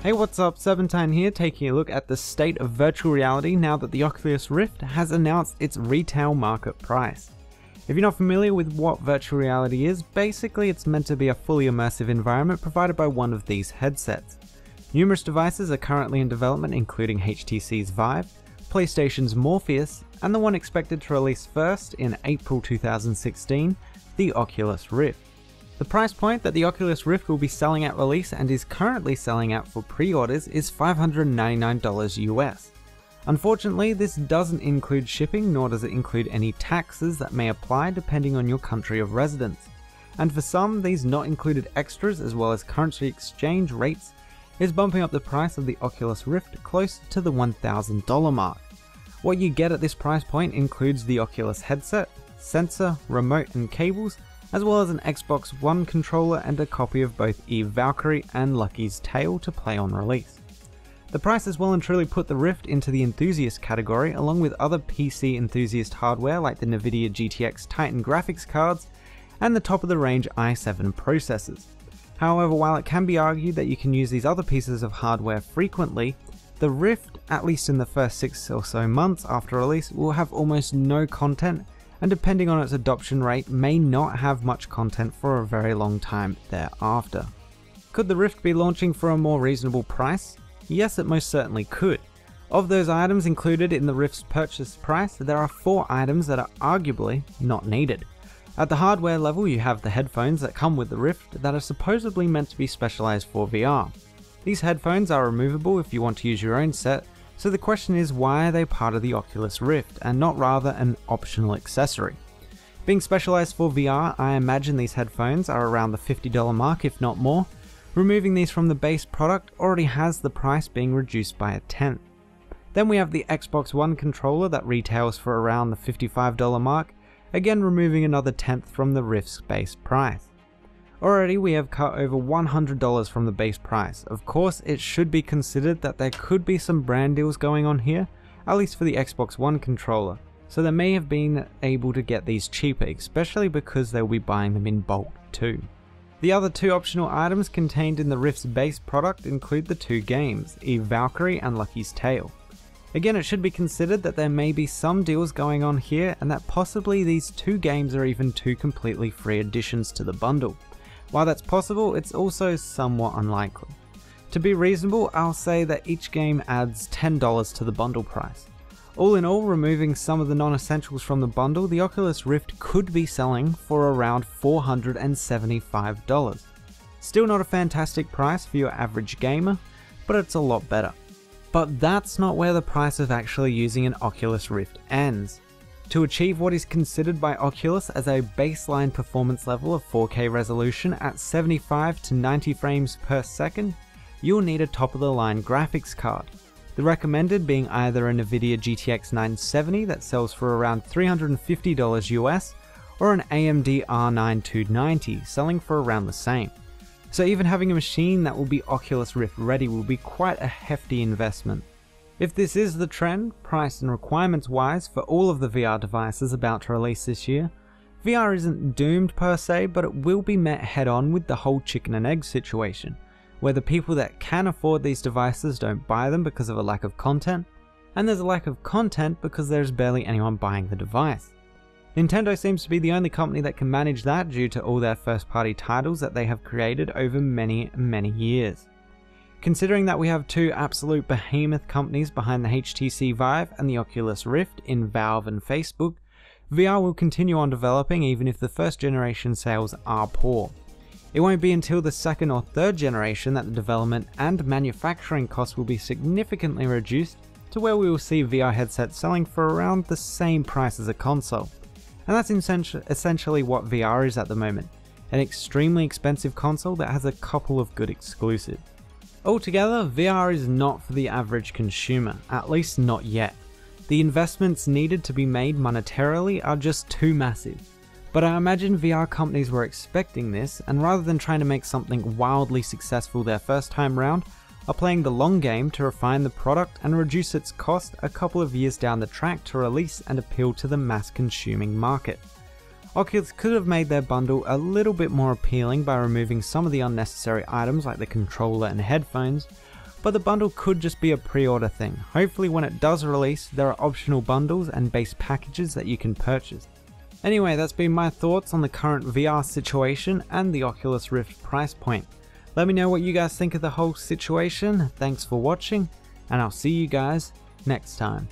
Hey, what's up? Serpentine here, taking a look at the state of virtual reality now that the Oculus Rift has announced its retail market price. If you're not familiar with what virtual reality is, basically it's meant to be a fully immersive environment provided by one of these headsets. Numerous devices are currently in development, including HTC's Vive, PlayStation's Morpheus, and the one expected to release first in April 2016, the Oculus Rift. The price point that the Oculus Rift will be selling at release and is currently selling at for pre-orders is $599 US. Unfortunately, this doesn't include shipping, nor does it include any taxes that may apply depending on your country of residence. And for some, these not included extras as well as currency exchange rates is bumping up the price of the Oculus Rift close to the $1,000 mark. What you get at this price point includes the Oculus headset, sensor, remote and cables, as well as an Xbox One controller and a copy of both Eve Valkyrie and Lucky's Tale to play on release. The price has well and truly put the Rift into the enthusiast category, along with other PC enthusiast hardware like the Nvidia GTX Titan graphics cards and the top of the range i7 processors. However, while it can be argued that you can use these other pieces of hardware frequently, the Rift, at least in the first 6 or so months after release, will have almost no content, and depending on its adoption rate, may not have much content for a very long time thereafter. Could the Rift be launching for a more reasonable price? Yes, it most certainly could. Of those items included in the Rift's purchase price, there are 4 items that are arguably not needed. At the hardware level, you have the headphones that come with the Rift that are supposedly meant to be specialized for VR. These headphones are removable if you want to use your own set, so the question is, why are they part of the Oculus Rift and not rather an optional accessory? Being specialized for VR, I imagine these headphones are around the $50 mark if not more. Removing these from the base product already has the price being reduced by a tenth. Then we have the Xbox One controller that retails for around the $55 mark, again removing another tenth from the Rift's base price. Already we have cut over $100 from the base price. Of course, it should be considered that there could be some brand deals going on here, at least for the Xbox One controller, so they may have been able to get these cheaper, especially because they'll be buying them in bulk too. The other 2 optional items contained in the Rift's base product include the 2 games, Eve Valkyrie and Lucky's Tale. Again, it should be considered that there may be some deals going on here and that possibly these 2 games are even 2 completely free additions to the bundle. While that's possible, it's also somewhat unlikely. To be reasonable, I'll say that each game adds $10 to the bundle price. All in all, removing some of the non-essentials from the bundle, the Oculus Rift could be selling for around $475. Still not a fantastic price for your average gamer, but it's a lot better. But that's not where the price of actually using an Oculus Rift ends. To achieve what is considered by Oculus as a baseline performance level of 4K resolution at 75 to 90 frames per second, you'll need a top-of-the-line graphics card. The recommended being either a Nvidia GTX 970 that sells for around $350 US, or an AMD R9 290 selling for around the same. So even having a machine that will be Oculus Rift ready will be quite a hefty investment. If this is the trend, price and requirements wise, for all of the VR devices about to release this year, VR isn't doomed per se, but it will be met head on with the whole chicken and egg situation, where the people that can afford these devices don't buy them because of a lack of content, and there's a lack of content because there's barely anyone buying the device. Nintendo seems to be the only company that can manage that due to all their first party titles that they have created over many years. Considering that we have 2 absolute behemoth companies behind the HTC Vive and the Oculus Rift in Valve and Facebook, VR will continue on developing even if the first generation sales are poor. It won't be until the 2nd or 3rd generation that the development and manufacturing costs will be significantly reduced to where we will see VR headsets selling for around the same price as a console. And that's essentially what VR is at the moment, an extremely expensive console that has a couple of good exclusives. Altogether, VR is not for the average consumer, at least not yet. The investments needed to be made monetarily are just too massive. But I imagine VR companies were expecting this, and rather than trying to make something wildly successful their first time round, are playing the long game to refine the product and reduce its cost a couple of years down the track to release and appeal to the mass consuming market. Oculus could have made their bundle a little bit more appealing by removing some of the unnecessary items like the controller and headphones, but the bundle could just be a pre-order thing. Hopefully when it does release, there are optional bundles and base packages that you can purchase. Anyway, that's been my thoughts on the current VR situation and the Oculus Rift price point. Let me know what you guys think of the whole situation. Thanks for watching, and I'll see you guys next time.